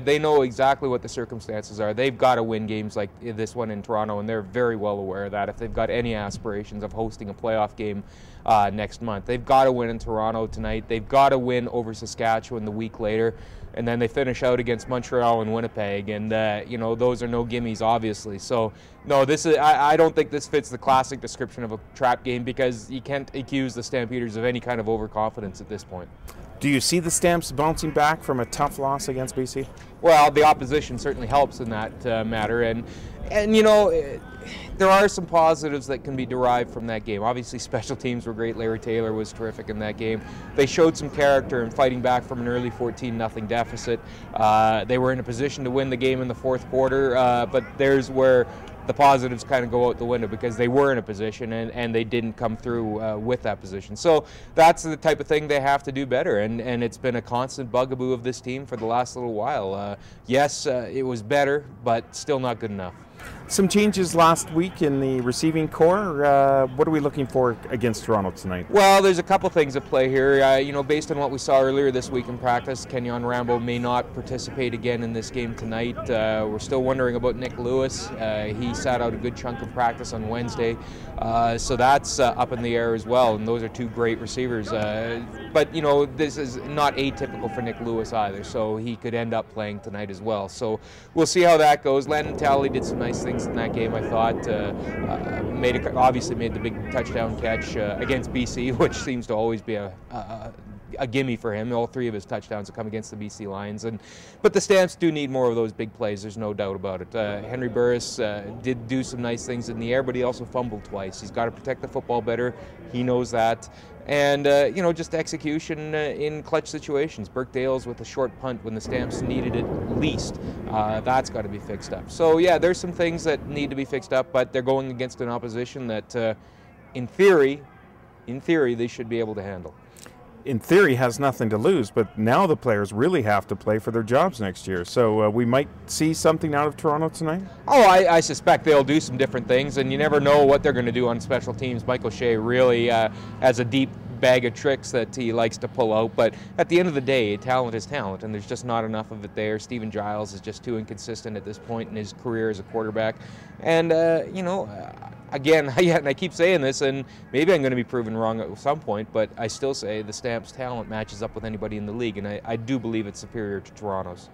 They know exactly what the circumstances are. They've got to win games like this one in Toronto, and they're very well aware of that if they've got any aspirations of hosting a playoff game next month. They've got to win in Toronto tonight. They've got to win over Saskatchewan the week later, and then they finish out against Montreal and Winnipeg, and those are no gimmies, obviously. So no, this is I don't think this fits the classic description of a trap game, because you can't accuse the Stampeders of any kind of overconfidence at this point. Do you see the Stamps bouncing back from a tough loss against BC? Well, the opposition certainly helps in that matter, and there are some positives that can be derived from that game. Obviously, special teams were great. Larry Taylor was terrific in that game. They showed some character in fighting back from an early 14-0 deficit. They were in a position to win the game in the fourth quarter, but there's where the positives kind of go out the window, because they were in a position and they didn't come through with that position. So that's the type of thing they have to do better, and it's been a constant bugaboo of this team for the last little while. Yes, it was better, but still not good enough. Some changes last week in the receiving core. What are we looking for against Toronto tonight? Well, there's a couple things at play here. Based on what we saw earlier this week in practice, Ken-Yon Rambo may not participate again in this game tonight. We're still wondering about Nik Lewis. He sat out a good chunk of practice on Wednesday, so that's up in the air as well. And those are two great receivers. But this is not atypical for Nik Lewis either, so he could end up playing tonight as well. So we'll see how that goes. Landan Talley did some nice things in that game, I thought. Obviously made the big touchdown catch against BC, which seems to always be a gimme for him. All three of his touchdowns have come against the BC Lions, but the Stamps do need more of those big plays. There's no doubt about it. Henry Burris did do some nice things in the air, but he also fumbled twice. He's got to protect the football better. He knows that. And, just execution in clutch situations. Burke Dales with a short punt when the Stamps needed it least. That's got to be fixed up. So, yeah, there's some things that need to be fixed up, but they're going against an opposition that, in theory, they should be able to handle. In theory, has nothing to lose, but now the players really have to play for their jobs next year. So we might see something out of Toronto tonight? Oh, I suspect they'll do some different things, and you never know what they're going to do on special teams. Michael Shea really has a deep bag of tricks that he likes to pull out, but at the end of the day, talent is talent, and there's just not enough of it there. Stephen Giles is just too inconsistent at this point in his career as a quarterback, and again, and I keep saying this, and maybe I'm going to be proven wrong at some point, but I still say the Stamps' talent matches up with anybody in the league, and I do believe it's superior to Toronto's.